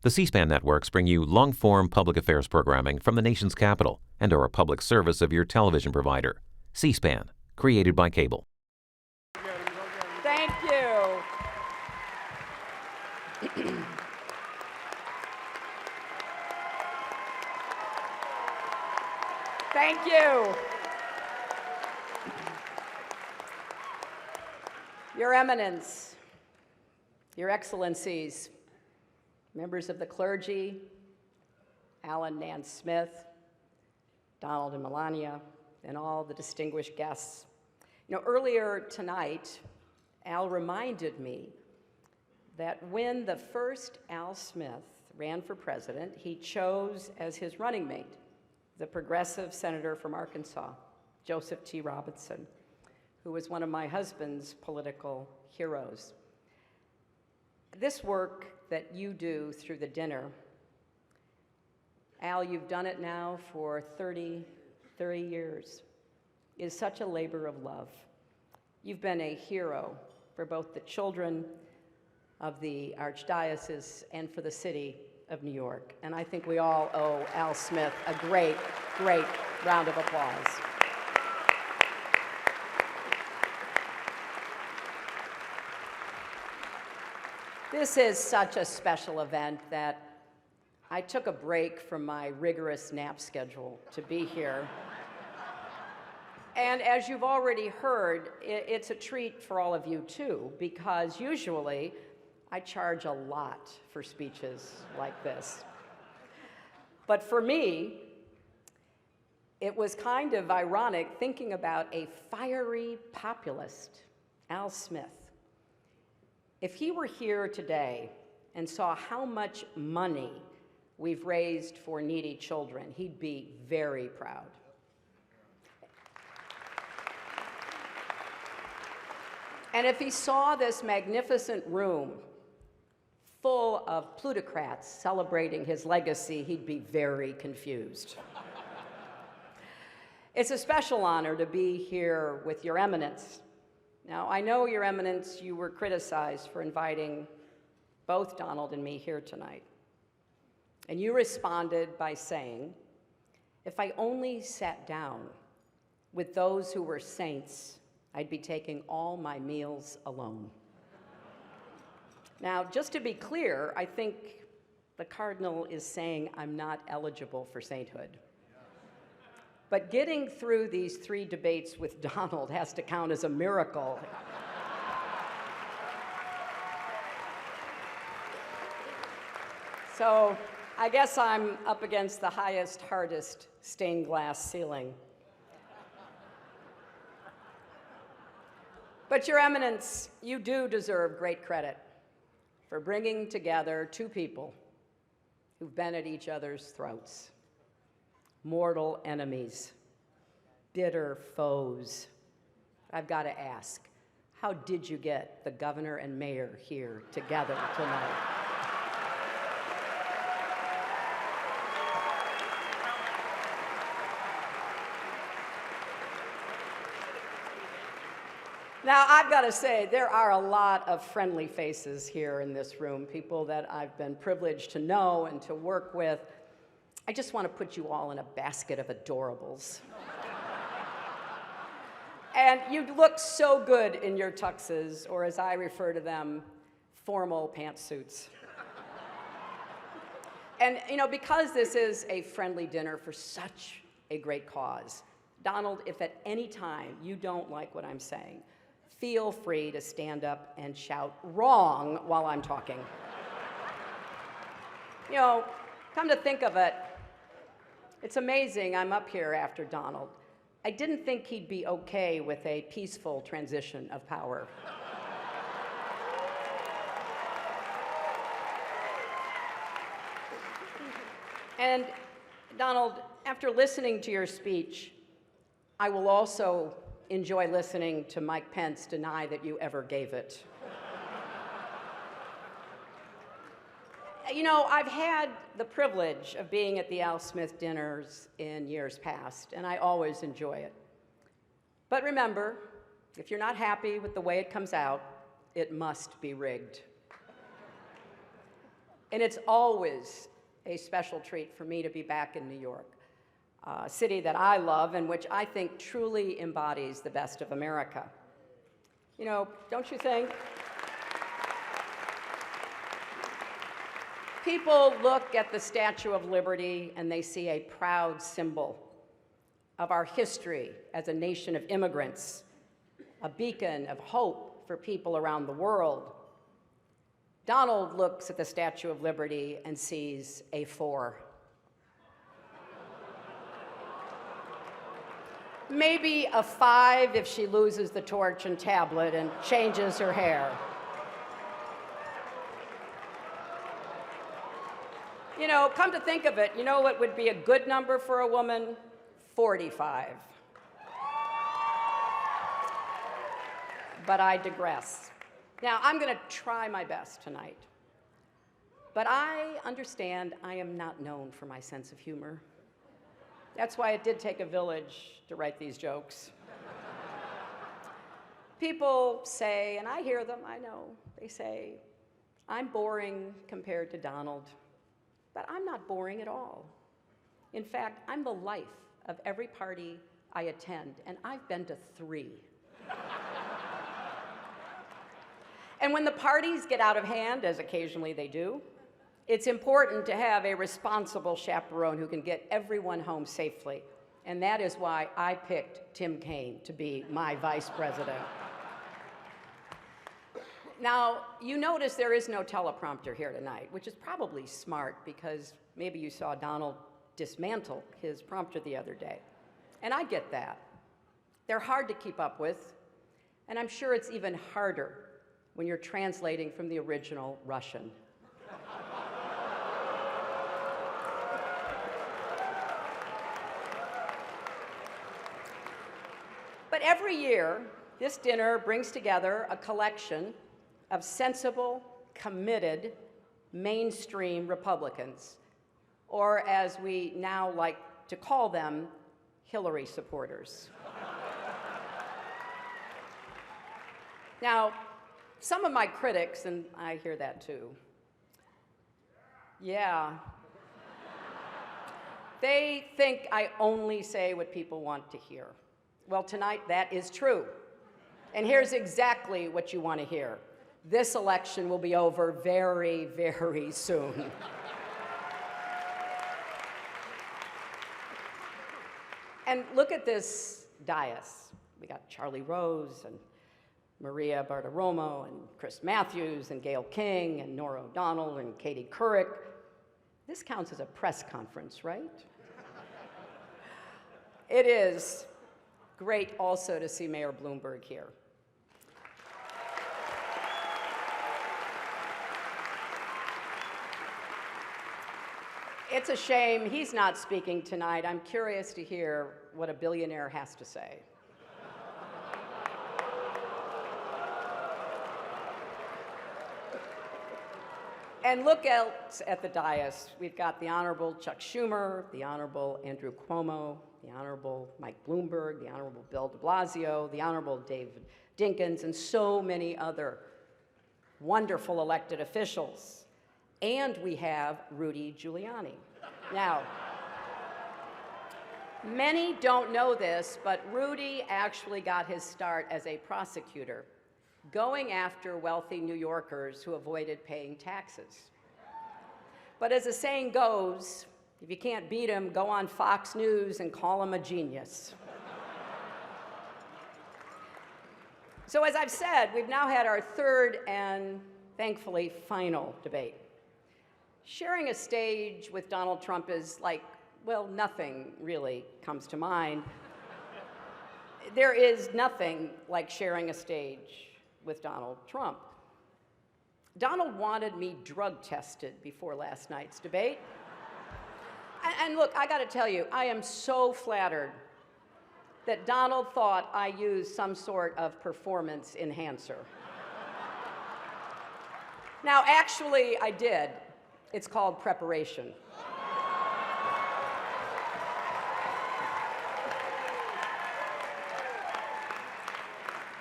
The C-SPAN networks bring you long-form public affairs programming from the nation's capital and are a public service of your television provider. C-SPAN, created by cable. Thank you. Thank you. Your Eminence, Your Excellencies, members of the clergy, Alan Nance Smith, Donald and Melania, and all the distinguished guests. Earlier tonight, Al reminded me that when the first Al Smith ran for president, he chose as his running mate the progressive senator from Arkansas, Joseph T. Robinson, who was one of my husband's political heroes. This work that you do through the dinner, Al, you've done it now for 30 years, is such a labor of love. You've been a hero for both the children of the Archdiocese and for the city of New York. And I think we all owe Al Smith a great, great round of applause. This is such a special event that I took a break from my rigorous nap schedule to be here. And as you've already heard, it's a treat for all of you too, because usually I charge a lot for speeches like this. But for me, it was kind of ironic thinking about a fiery populist, Al Smith. If he were here today and saw how much money we've raised for needy children, he'd be very proud. And if he saw this magnificent room full of plutocrats celebrating his legacy, he'd be very confused. It's a special honor to be here with Your Eminence. Now, I know, Your Eminence, you were criticized for inviting both Donald and me here tonight. And you responded by saying, if I only sat down with those who were saints, I'd be taking all my meals alone. Now, just to be clear, I think the Cardinal is saying I'm not eligible for sainthood. But getting through these 3 debates with Donald has to count as a miracle. So I guess I'm up against the highest, hardest stained glass ceiling. But Your Eminence, you do deserve great credit for bringing together 2 people who've been at each other's throats. Mortal enemies, bitter foes. I've got to ask, how did you get the governor and mayor here together tonight? Now, I've got to say, there are a lot of friendly faces here in this room, people that I've been privileged to know and to work with. I just want to put you all in a basket of adorables. And you look so good in your tuxes, or as I refer to them, formal pantsuits. And because this is a friendly dinner for such a great cause, Donald, if at any time you don't like what I'm saying, feel free to stand up and shout wrong while I'm talking. Come to think of it, it's amazing I'm up here after Donald. I didn't think he'd be okay with a peaceful transition of power. And Donald, after listening to your speech, I will also enjoy listening to Mike Pence deny that you ever gave it. I've had the privilege of being at the Al Smith dinners in years past, and I always enjoy it. But remember, if you're not happy with the way it comes out, it must be rigged. And it's always a special treat for me to be back in New York, a city that I love and which I think truly embodies the best of America. You know, don't you think? People look at the Statue of Liberty and they see a proud symbol of our history as a nation of immigrants, a beacon of hope for people around the world. Donald looks at the Statue of Liberty and sees a 4. Maybe a 5 if she loses the torch and tablet and changes her hair. You know, come to think of it, you know what would be a good number for a woman? 45. But I digress. Now, I'm going to try my best tonight. But I understand I am not known for my sense of humor. That's why it did take a village to write these jokes. People say, and I hear them, I know, they say, I'm boring compared to Donald. But I'm not boring at all. In fact, I'm the life of every party I attend, and I've been to 3. And when the parties get out of hand, as occasionally they do, it's important to have a responsible chaperone who can get everyone home safely. And that is why I picked Tim Kaine to be my vice president. Now, you notice there is no teleprompter here tonight, which is probably smart because maybe you saw Donald dismantle his prompter the other day. And I get that. They're hard to keep up with, and I'm sure it's even harder when you're translating from the original Russian. But every year, this dinner brings together a collection of sensible, committed, mainstream Republicans, or as we now like to call them, Hillary supporters. Now, some of my critics, and I hear that too, yeah, they think I only say what people want to hear. Well, tonight that is true. And here's exactly what you want to hear. This election will be over very, very soon. And look at this dais. We got Charlie Rose and Maria Bartiromo and Chris Matthews and Gayle King and Norah O'Donnell and Katie Couric. This counts as a press conference, right? It is great also to see Mayor Bloomberg here. It's a shame he's not speaking tonight. I'm curious to hear what a billionaire has to say. And look else at the dais. We've got the Honorable Chuck Schumer, the Honorable Andrew Cuomo, the Honorable Mike Bloomberg, the Honorable Bill de Blasio, the Honorable David Dinkins, and so many other wonderful elected officials. And we have Rudy Giuliani. Now, many don't know this, but Rudy actually got his start as a prosecutor, going after wealthy New Yorkers who avoided paying taxes. But as the saying goes, if you can't beat him, go on Fox News and call him a genius. So as I've said, we've now had our third and thankfully final debate. Sharing a stage with Donald Trump is like, well, nothing really comes to mind. There is nothing like sharing a stage with Donald Trump. Donald wanted me drug tested before last night's debate. And look, I gotta tell you, I am so flattered that Donald thought I used some sort of performance enhancer. Now, actually, I did. It's called preparation.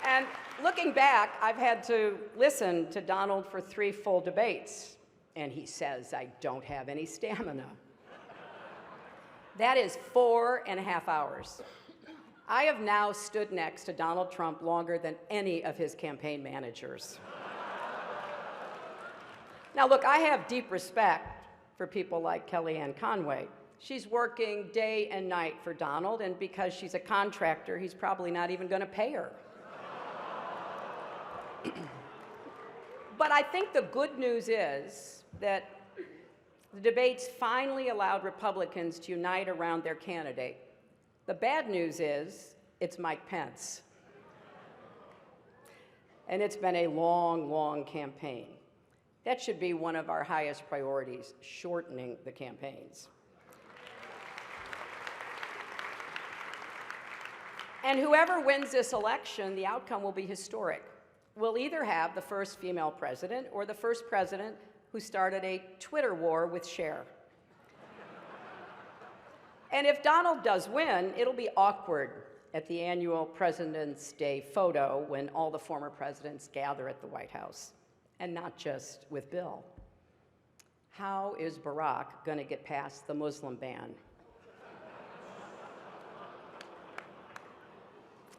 And looking back, I've had to listen to Donald for 3 full debates. and he says, "I don't have any stamina." That is 4.5 hours. I have now stood next to Donald Trump longer than any of his campaign managers. Now, look, I have deep respect for people like Kellyanne Conway. She's working day and night for Donald, and because she's a contractor, he's probably not even going to pay her. But I think the good news is that the debates finally allowed Republicans to unite around their candidate. The bad news is it's Mike Pence. And it's been a long, long campaign. That should be one of our highest priorities, shortening the campaigns. And whoever wins this election, the outcome will be historic. We'll either have the first female president or the first president who started a Twitter war with Cher. And if Donald does win, it'll be awkward at the annual President's Day photo when all the former presidents gather at the White House, and not just with Bill. How is Barack going to get past the Muslim ban?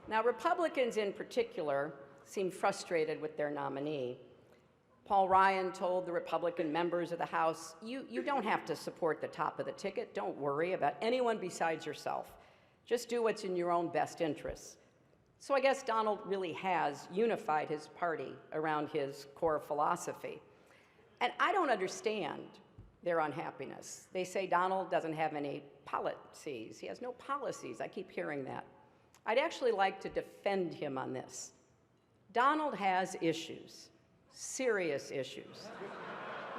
Now, Republicans in particular seem frustrated with their nominee. Paul Ryan told the Republican members of the House, you don't have to support the top of the ticket. Don't worry about anyone besides yourself. Just do what's in your own best interests. So I guess Donald really has unified his party around his core philosophy. And I don't understand their unhappiness. They say Donald doesn't have any policies. He has no policies. I keep hearing that. I'd actually like to defend him on this. Donald has issues, serious issues,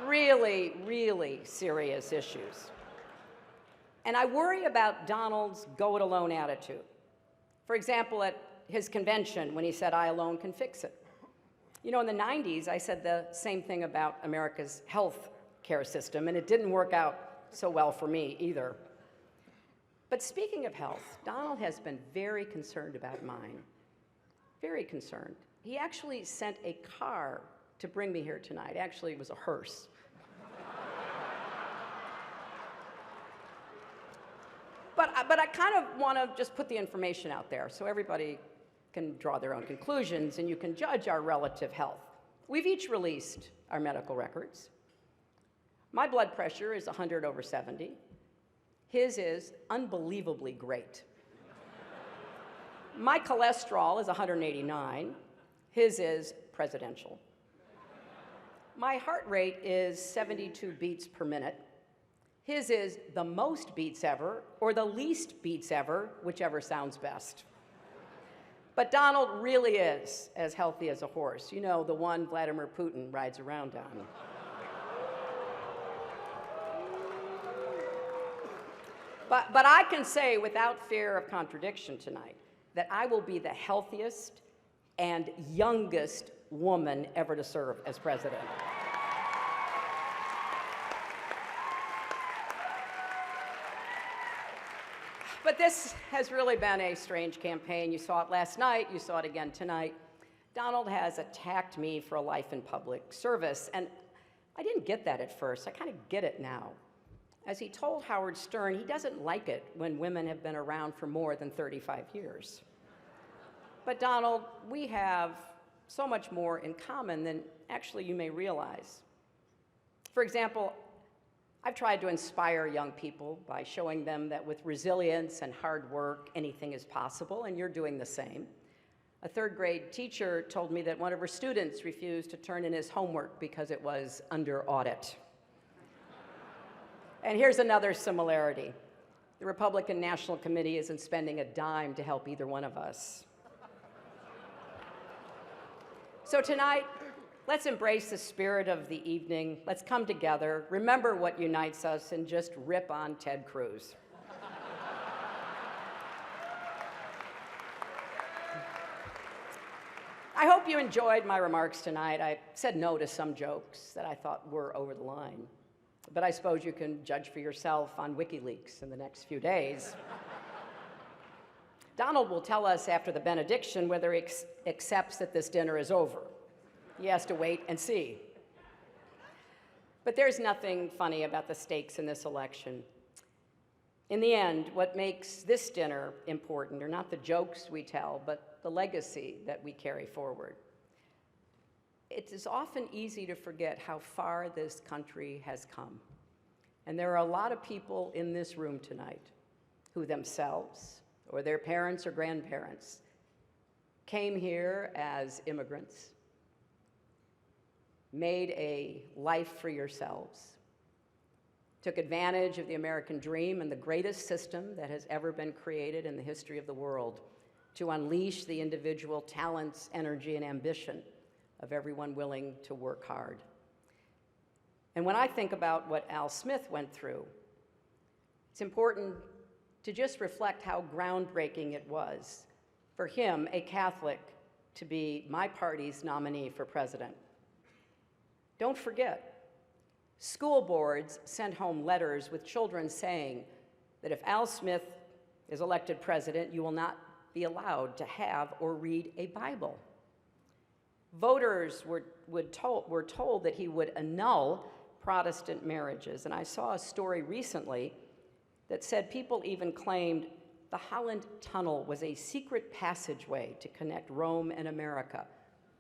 really, really serious issues. And I worry about Donald's go-it-alone attitude. For example, at his convention when he said, "I alone can fix it." You know, in the 90s, I said the same thing about America's health care system, and it didn't work out so well for me either. But speaking of health, Donald has been very concerned about mine, very concerned. He actually sent a car to bring me here tonight. Actually, it was a hearse. But I kind of want to just put the information out there so everybody can draw their own conclusions and you can judge our relative health. We've each released our medical records. My blood pressure is 100/70. His is unbelievably great. My cholesterol is 189. His is presidential. My heart rate is 72 beats per minute. His is the most beats ever, or the least beats ever, whichever sounds best. But Donald really is as healthy as a horse. You know, the one Vladimir Putin rides around on. But I can say without fear of contradiction tonight that I will be the healthiest and youngest woman ever to serve as president. But this has really been a strange campaign. You saw it last night, you saw it again tonight. Donald has attacked me for a life in public service, and I didn't get that at first. I kind of get it now. As he told Howard Stern, he doesn't like it when women have been around for more than 35 years. But Donald, we have so much more in common than actually you may realize. For example, I've tried to inspire young people by showing them that with resilience and hard work, anything is possible, and you're doing the same. A third-grade teacher told me that one of her students refused to turn in his homework because it was under audit. And here's another similarity. The Republican National Committee isn't spending a dime to help either one of us. So tonight, let's embrace the spirit of the evening. Let's come together, remember what unites us, and just rip on Ted Cruz. I hope you enjoyed my remarks tonight. I said no to some jokes that I thought were over the line. But I suppose you can judge for yourself on WikiLeaks in the next few days. Donald will tell us after the benediction whether he accepts that this dinner is over. He has to wait and see. But there's nothing funny about the stakes in this election. In the end, what makes this dinner important are not the jokes we tell, but the legacy that we carry forward. It is often easy to forget how far this country has come. And there are a lot of people in this room tonight who themselves, or their parents or grandparents, came here as immigrants, made a life for yourselves, took advantage of the American dream and the greatest system that has ever been created in the history of the world to unleash the individual talents, energy, and ambition of everyone willing to work hard. And when I think about what Al Smith went through, it's important to just reflect how groundbreaking it was for him, a Catholic, to be my party's nominee for president. Don't forget, school boards sent home letters with children saying that if Al Smith is elected president, you will not be allowed to have or read a Bible. Voters were told that he would annul Protestant marriages. And I saw a story recently that said people even claimed the Holland Tunnel was a secret passageway to connect Rome and America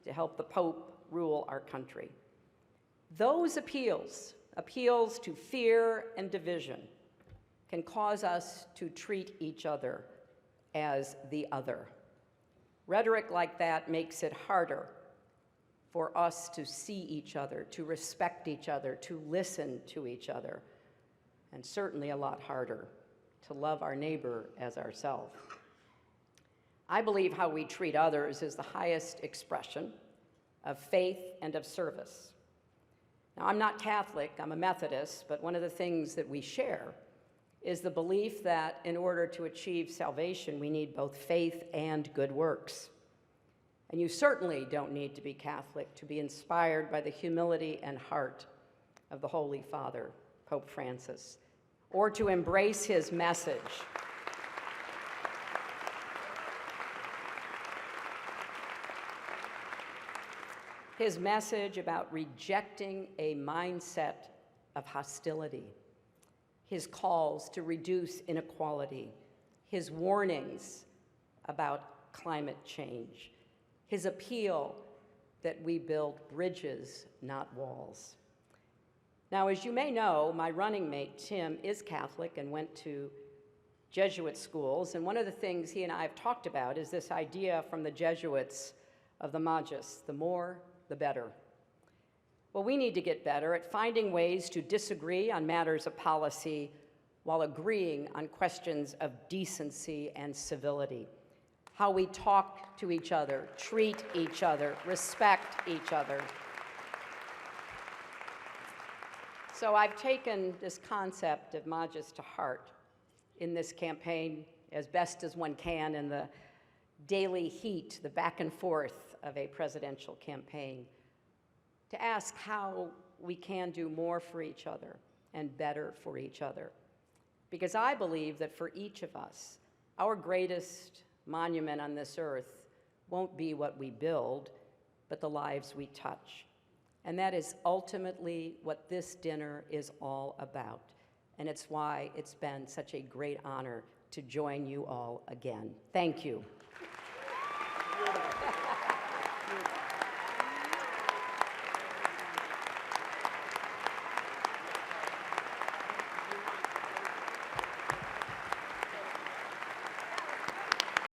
to help the Pope rule our country. Those appeals to fear and division, can cause us to treat each other as the other. Rhetoric like that makes it harder for us to see each other, to respect each other, to listen to each other, and certainly a lot harder to love our neighbor as ourselves. I believe how we treat others is the highest expression of faith and of service. Now, I'm not Catholic, I'm a Methodist, but one of the things that we share is the belief that in order to achieve salvation, we need both faith and good works. And you certainly don't need to be Catholic to be inspired by the humility and heart of the Holy Father, Pope Francis, or to embrace his message. His message about rejecting a mindset of hostility, his calls to reduce inequality, his warnings about climate change, his appeal that we build bridges, not walls. Now, as you may know, my running mate, Tim, is Catholic and went to Jesuit schools, and one of the things he and I have talked about is this idea from the Jesuits of the Magus, the more, the better. Well, we need to get better at finding ways to disagree on matters of policy while agreeing on questions of decency and civility. How we talk to each other, treat each other, respect each other. So I've taken this concept of Magus to heart in this campaign as best as one can in the daily heat, the back and forth of a presidential campaign, to ask how we can do more for each other and better for each other. Because I believe that for each of us, our greatest monument on this earth won't be what we build, but the lives we touch. And that is ultimately what this dinner is all about. And it's why it's been such a great honor to join you all again. Thank you.